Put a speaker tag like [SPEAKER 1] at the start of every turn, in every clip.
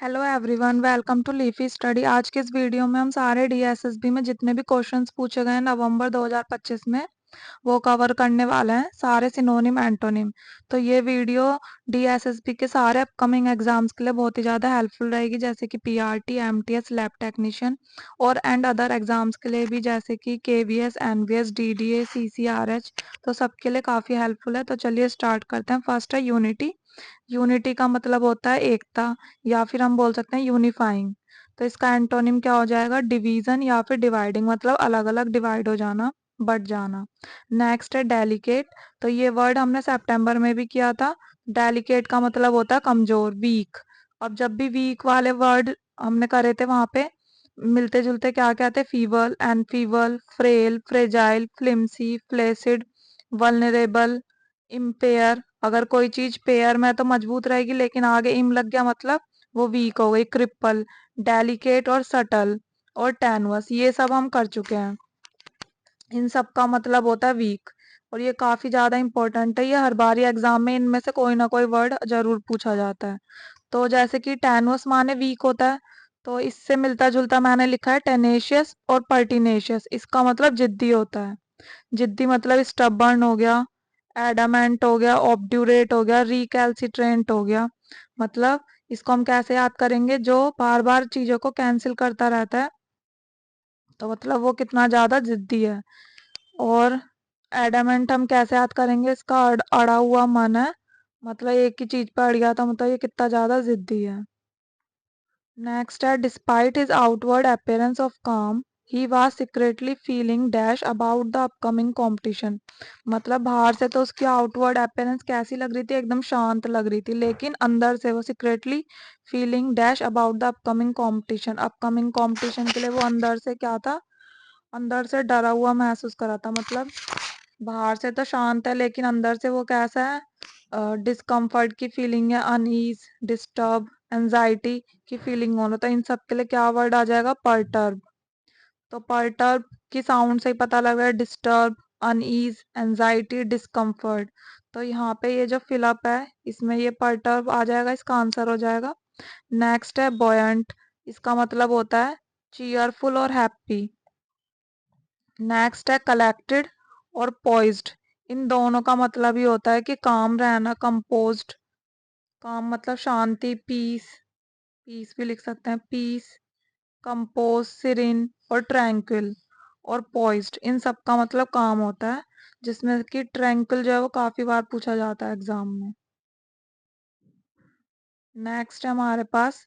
[SPEAKER 1] Hello everyone, welcome to Leafy Study. आज के इस वीडियो में हम सारे डीएसएसबी में जितने भी क्वेश्चंस पूछे गए हैं नवंबर 2025 में वो कवर करने वाले हैं, सारे सिनोनिम एंटोनिम। तो ये वीडियो डीएसएसबी के सारे अपकमिंग एग्जाम्स के लिए बहुत ही ज़्यादा हेल्पफुल रहेगी, जैसे कि पीआरटी, एमटीएस, लैब टेक्नीशियन और एंड अदर एग्जाम्स के लिए भी, जैसे कि केवीएस, एनवीएस, डीडीए, सीसीआरएच। तो सबके लिए काफ़ी हेल्पफुल है। तो चलिए स्टार्ट करते हैं। फर्स्ट है यूनिटी। यूनिटी का मतलब होता है एकता, या फिर हम बोल सकते हैं यूनिफाइंग। तो इसका एंटोनिम क्या हो जाएगा? डिवीजन या फिर डिवाइडिंग, मतलब अलग अलग डिवाइड हो जाना, बट जाना। नेक्स्ट है डेलिकेट। तो ये वर्ड हमने सितंबर में भी किया था। डेलिकेट का मतलब होता है कमजोर, वीक। अब जब भी वीक वाले वर्ड हमने करे थे वहां पे मिलते जुलते क्या क्या थे? Feeble, enfeeble, frail, fragile, flimsy, flaccid, vulnerable, impair. अगर कोई चीज पेयर में तो मजबूत रहेगी, लेकिन आगे इम लग गया मतलब वो वीक हो गई। क्रिपल, डेलिकेट और सटल और टेनुअस, ये सब हम कर चुके हैं। इन सब का मतलब होता है वीक, और ये काफी ज्यादा इंपॉर्टेंट है। ये हर बार एग्जाम में इनमें से कोई ना कोई वर्ड जरूर पूछा जाता है। तो जैसे कि टेनुअस माने वीक होता है, तो इससे मिलता जुलता मैंने लिखा है टेनेशियस और पर्टिनेशियस। इसका मतलब जिद्दी होता है। जिद्दी मतलब स्टबर्न हो गया, एडामेंट हो गया, ऑब्ड्यूरेट हो गया, रिकैल्सिट्रेंट हो गया। मतलब इसको हम कैसे याद करेंगे? जो बार बार चीजों को कैंसिल करता रहता है, तो मतलब वो कितना ज्यादा जिद्दी है। और एडामेंट हम कैसे याद करेंगे? इसका अड़ा हुआ मन है, मतलब एक ही चीज पे अड़ गया था, मतलब ये कितना ज्यादा जिद्दी है। नेक्स्ट है despite his outward appearance of काम ही was secretly feeling dash about the upcoming competition। मतलब बाहर से तो उसकी आउटवर्ड appearance कैसी लग रही थी? एकदम शांत लग रही थी, लेकिन अंदर से वो secretly feeling dash about the upcoming competition, upcoming competition के लिए वो अंदर से क्या था? अंदर से डरा हुआ महसूस करा था। मतलब बाहर से तो शांत है, लेकिन अंदर से वो कैसा है? डिस्कम्फर्ट की फीलिंग है, अनईज, डिस्टर्ब, एंजाइटी की फीलिंग होना। तो इन सब के लिए क्या वर्ड आ जाएगा? परटर्ब। तो परटर्ब की साउंड से ही पता लग रहा है डिस्टर्ब, अनईज, एंजाइटी, डिस्कम्फर्ट। तो यहाँ पे ये जो फिलअप है इसमें ये परटर्ब आ जाएगा, इसका आंसर हो जाएगा। नेक्स्ट है बॉयंट। इसका मतलब होता है चीयरफुल और हैप्पी। नेक्स्ट है कलेक्टेड और पॉइज्ड। इन दोनों का मतलब ही होता है कि काम रहना, कंपोज्ड। काम मतलब शांति, पीस। पीस भी लिख सकते हैं, पीस, कंपोज, सिरिन और ट्रैंक्विल और पॉइज्ड। इन सब का मतलब काम होता है, जिसमें कि ट्रैंक्विल जो है वो काफी बार पूछा जाता है एग्जाम में। नेक्स्ट है हमारे पास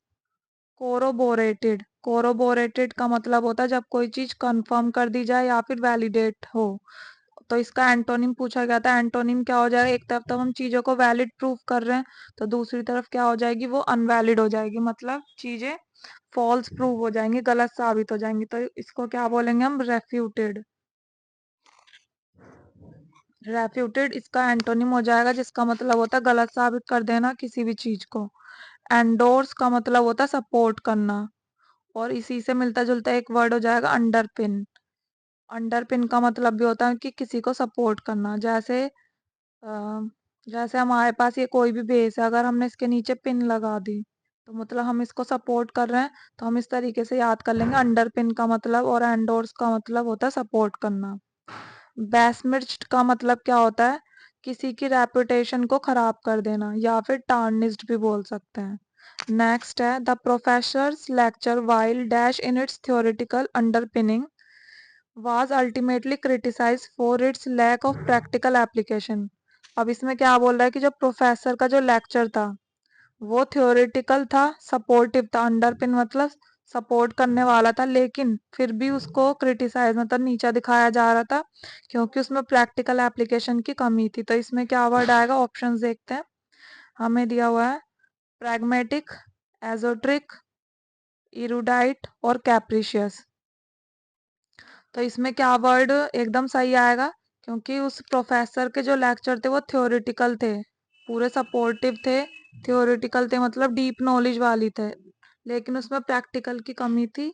[SPEAKER 1] कोरोबोरेटेड। कोरोबोरेटेड का मतलब होता है जब कोई चीज कंफर्म कर दी जाए या फिर वैलिडेट हो। तो इसका एंटोनिम पूछा गया था। एंटोनिम क्या हो जाएगा? एक तरफ तो हम चीजों को वैलिड प्रूफ कर रहे हैं, तो दूसरी तरफ क्या हो जाएगी? वो अनवैलिड हो जाएगी, मतलब चीजें फॉल्स प्रूव हो जाएंगी, गलत साबित हो जाएंगी। तो इसको क्या बोलेंगे हम? रेफ्यूटेड। रेफ्यूटेड इसका एंटोनिम हो जाएगा, जिसका मतलब होता है गलत साबित कर देना किसी भी चीज को। एंडोर्स का मतलब होता है सपोर्ट करना, और इसी से मिलता जुलता एक वर्ड हो जाएगा अंडरपिन। अंडरपिन का मतलब भी होता है कि किसी को सपोर्ट करना। जैसे जैसे हमारे पास ये कोई भी बेस है, अगर हमने इसके नीचे पिन लगा दी तो मतलब हम इसको सपोर्ट कर रहे हैं। तो हम इस तरीके से याद कर लेंगे अंडर पिन का मतलब, और एंडोर्स का मतलब होता है सपोर्ट करना। बेसमिर्च्ड का मतलब क्या होता है? किसी की रेपुटेशन को खराब कर देना, या फिर टार्निश्ड भी बोल सकते हैं। नेक्स्ट है the professors lecture while dash in its theoretical underpinning was ultimately criticized for its lack of practical application। अब इसमें क्या बोल रहा है कि जो प्रोफेसर का जो लेक्चर था वो थ्योरेटिकल था, सपोर्टिव था। अंडरपिन मतलब सपोर्ट करने वाला था, लेकिन फिर भी उसको क्रिटिसाइज मतलब नीचा दिखाया जा रहा था, क्योंकि उसमें प्रैक्टिकल एप्लीकेशन की कमी थी। तो इसमें क्या वर्ड आएगा? ऑप्शंस देखते हैं। हमें दिया हुआ है प्रैग्मेटिक, एजोट्रिक, इरुडाइट और कैप्रिशियस। तो इसमें क्या वर्ड एकदम सही आएगा? क्योंकि उस प्रोफेसर के जो लेक्चर थे वो थ्योरेटिकल थे, पूरे सपोर्टिव थे। थ्योरेटिकल थे मतलब डीप नॉलेज वाली थे, लेकिन उसमें प्रैक्टिकल की कमी थी,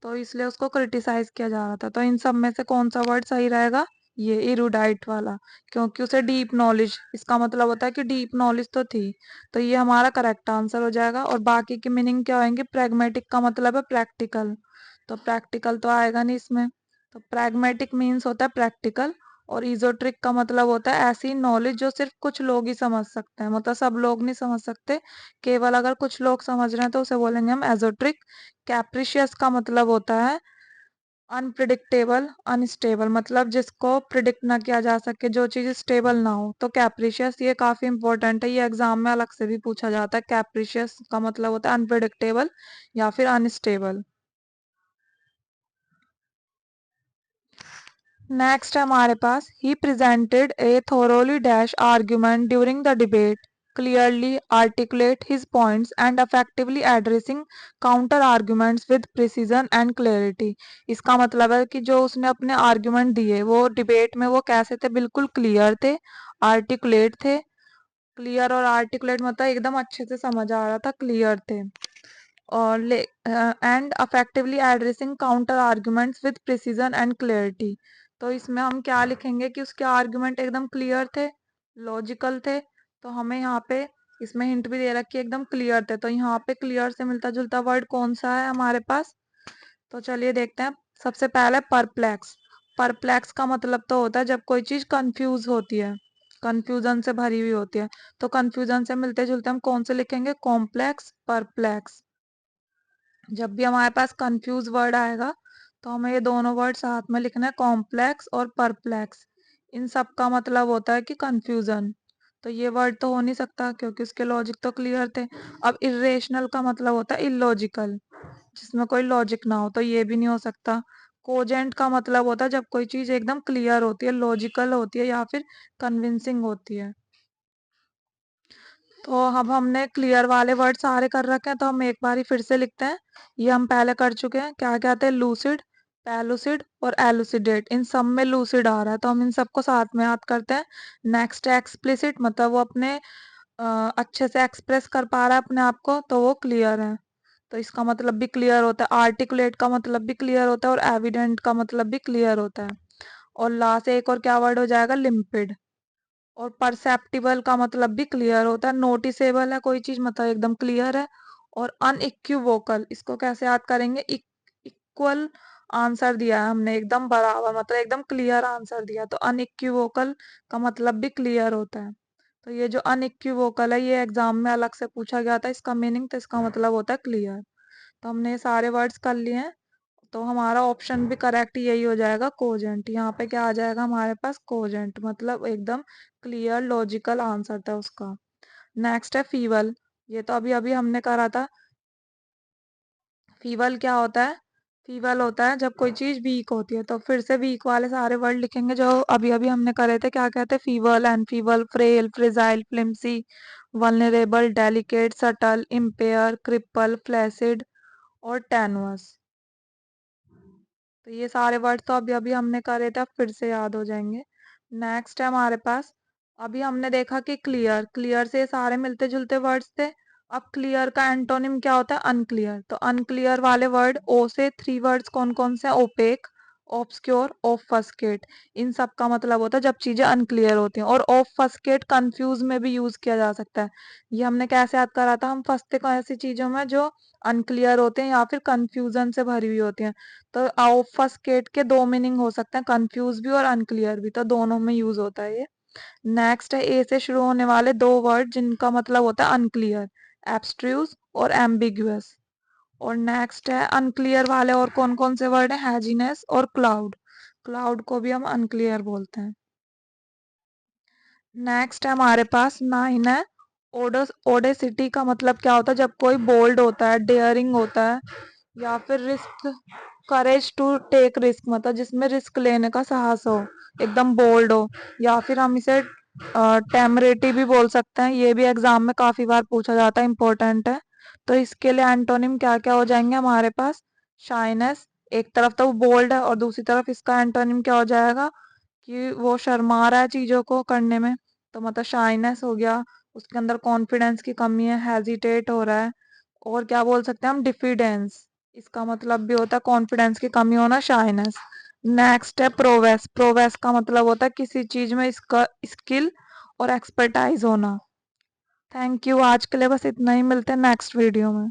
[SPEAKER 1] तो इसलिए उसको क्रिटिसाइज किया जा रहा था। तो इन सब में से कौन सा वर्ड सही रहेगा? ये इरूडाइट वाला, क्योंकि उसे डीप नॉलेज, इसका मतलब होता है कि डीप नॉलेज तो थी। तो ये हमारा करेक्ट आंसर हो जाएगा। और बाकी की मीनिंग क्या होंगे? प्रैग्मेटिक का मतलब है प्रैक्टिकल, तो प्रैक्टिकल तो आएगा नहीं इसमें। तो प्रैग्मेटिक मीन्स होता है प्रैक्टिकल। और इजोट्रिक का मतलब होता है ऐसी नॉलेज जो सिर्फ कुछ लोग ही समझ सकते हैं, मतलब सब लोग नहीं समझ सकते, केवल अगर कुछ लोग समझ रहे हैं तो उसे बोलेंगे हम एजोट्रिक। कैप्रिशियस का मतलब होता है अनप्रिडिक्टेबल, अनस्टेबल, मतलब जिसको प्रिडिक्ट ना किया जा सके, जो चीज स्टेबल ना हो, तो कैप्रिशियस। ये काफी इंपॉर्टेंट है, ये एग्जाम में अलग से भी पूछा जाता है। कैप्रिशियस का मतलब होता है अनप्रिडिक्टेबल या फिर अनस्टेबल। नेक्स्ट है हमारे पास, he presented a thoroughly dash argument during the debate, clearly articulate his points and effectively addressing counter arguments with precision and clarity. इसका मतलब है कि जो उसने अपने आर्ग्यूमेंट दिए वो डिबेट में वो कैसे थे? बिल्कुल क्लियर थे, आर्टिकुलेट थे। क्लियर और आर्टिकुलेट मतलब एकदम अच्छे से समझ आ रहा था, क्लियर थे। और and effectively addressing counter arguments with precision and clarity. तो इसमें हम क्या लिखेंगे कि उसके आर्ग्यूमेंट एकदम क्लियर थे, लॉजिकल थे। तो हमें यहाँ पे इसमें हिंट भी दे रखी है एकदम क्लियर थे, तो यहाँ पे क्लियर से मिलता जुलता वर्ड कौन सा है हमारे पास? तो चलिए देखते हैं। सबसे पहले परप्लेक्स। परप्लेक्स का मतलब तो होता है जब कोई चीज कंफ्यूज होती है, कंफ्यूजन से भरी हुई होती है। तो कंफ्यूजन से मिलते जुलते हम कौन से लिखेंगे? Complex, perplex. जब भी हमारे पास कंफ्यूज वर्ड आएगा तो हमें ये दोनों वर्ड साथ में लिखना है, कॉम्प्लेक्स और परप्लेक्स। इन सब का मतलब होता है कि कंफ्यूजन। तो ये वर्ड तो हो नहीं सकता क्योंकि उसके लॉजिक तो क्लियर थे। अब इरेशनल का मतलब होता है इलॉजिकल, जिसमें कोई लॉजिक ना हो, तो ये भी नहीं हो सकता। कोजेंट का मतलब होता है जब कोई चीज एकदम क्लियर होती है, लॉजिकल होती है या फिर कन्विंसिंग होती है। तो अब हमने क्लियर वाले वर्ड सारे कर रखे हैं, तो हम एक बार ही फिर से लिखते हैं। ये हम पहले कर चुके हैं। क्या कहते हैं? लूसिड, पेलुसिड और एलुसिडेट। इन सब में लूसिड आ रहा है तो हम इन सबको साथ में याद करते हैं। नेक्स्ट है एक्सप्लिसिट, मतलब वो अपने अच्छे से एक्सप्रेस कर पा रहा है अपने आप को, तो वो क्लियर है। तो इसका मतलब भी क्लियर होता है। आर्टिकुलेट का मतलब भी क्लियर होता है और एविडेंट का मतलब भी क्लियर होता है। और लास्ट एक और क्या वर्ड हो जाएगा? लिम्पिड। और परसेप्टिबल का मतलब भी क्लियर होता है, नोटिसेबल है कोई चीज मतलब एकदम क्लियर है। और अनइक्विवोकल, इसको कैसे याद करेंगे? इक्वल आंसर दिया है हमने, एकदम बराबर, मतलब एकदम क्लियर आंसर दिया, तो अनइक्विवोकल का मतलब भी क्लियर होता है। तो ये जो अनइक्विवोकल है ये एग्जाम में अलग से पूछा गया था इसका मीनिंग, तो इसका मतलब होता है क्लियर। तो हमने ये सारे वर्ड्स कर लिए हैं। तो हमारा ऑप्शन भी करेक्ट यही हो जाएगा, कोजेंट। यहाँ पे क्या आ जाएगा हमारे पास? कोजेंट, मतलब एकदम क्लियर लॉजिकल आंसर था उसका। नेक्स्ट है फीवल। ये तो अभी अभी हमने करा था। फीवल क्या होता है? फीवल होता है जब कोई चीज वीक होती है। तो फिर से वीक वाले सारे वर्ड लिखेंगे जो अभी अभी हमने करे थे। क्या कहते हैं? Feeble, enfeeble, frail, fragile, flimsy, vulnerable, delicate, subtle, impair, cripple, flaccid और टेनुअस। तो ये सारे वर्ड तो अभी अभी हमने करे थे, अब फिर से याद हो जाएंगे। नेक्स्ट है हमारे पास, अभी हमने देखा कि क्लियर, क्लियर से ये सारे मिलते जुलते वर्ड्स थे। अब क्लियर का एंटोनिम क्या होता है? अनक्लियर। तो अनक्लियर वाले वर्ड ओ से 3 वर्ड्स कौन कौन से? OPEC, obscure, ऑफस्केट। इन सब का मतलब होता है जब चीजें अनक्लियर होती हैं। और ऑफस्केट कंफ्यूज में भी यूज किया जा सकता है। ये हमने कैसे याद करा था? हम फंसते को ऐसी चीजों में जो अनक्लियर होते हैं या फिर कंफ्यूजन से भरी हुई होती हैं। तो ऑफस्केट के दो मीनिंग हो सकते हैं, कंफ्यूज भी और अनक्लियर भी, तो दोनों में यूज होता है ये। नेक्स्ट है ए से शुरू होने वाले दो वर्ड जिनका मतलब होता है अनक्लियर, एब्स्ट्रूज और एम्बिगुअस। और नेक्स्ट है अनक्लियर वाले और कौन कौन से वर्ड है? हैजीनेस और क्लाउड। क्लाउड को भी हम अनक्लियर बोलते हैं। नेक्स्ट है हमारे पास 9 है, ओडेसिटी का मतलब क्या होता है? जब कोई बोल्ड होता है, डेयरिंग होता है, या फिर risk, courage to take risk, मतलब जिसमें रिस्क लेने का साहस हो, एकदम बोल्ड हो। या फिर हम इसे टेमरेटी भी बोल सकते हैं, ये भी एग्जाम में काफी बार पूछा जाता है, इंपॉर्टेंट है। तो इसके लिए एंटोनिम क्या क्या हो जाएंगे हमारे पास? शाइनेस, एक तरफ तो वो बोल्ड है और दूसरी तरफ इसका एंटोनिम क्या हो जाएगा? कि वो शर्मा रहा है चीजों को करने में, तो मतलब शाइनेस हो गया। उसके अंदर कॉन्फिडेंस की कमी है, हेजिटेट हो रहा है। और क्या बोल सकते हैं हम? डिफिडेंस, इसका मतलब भी होता है कॉन्फिडेंस की कमी होना, शाइनेस। नेक्स्ट है प्रोवेस। प्रोवेस का मतलब होता है किसी चीज में इसका स्किल और एक्सपर्टाइज होना। थैंक यू, आज के लिए बस इतना ही, मिलते हैं नेक्स्ट वीडियो में।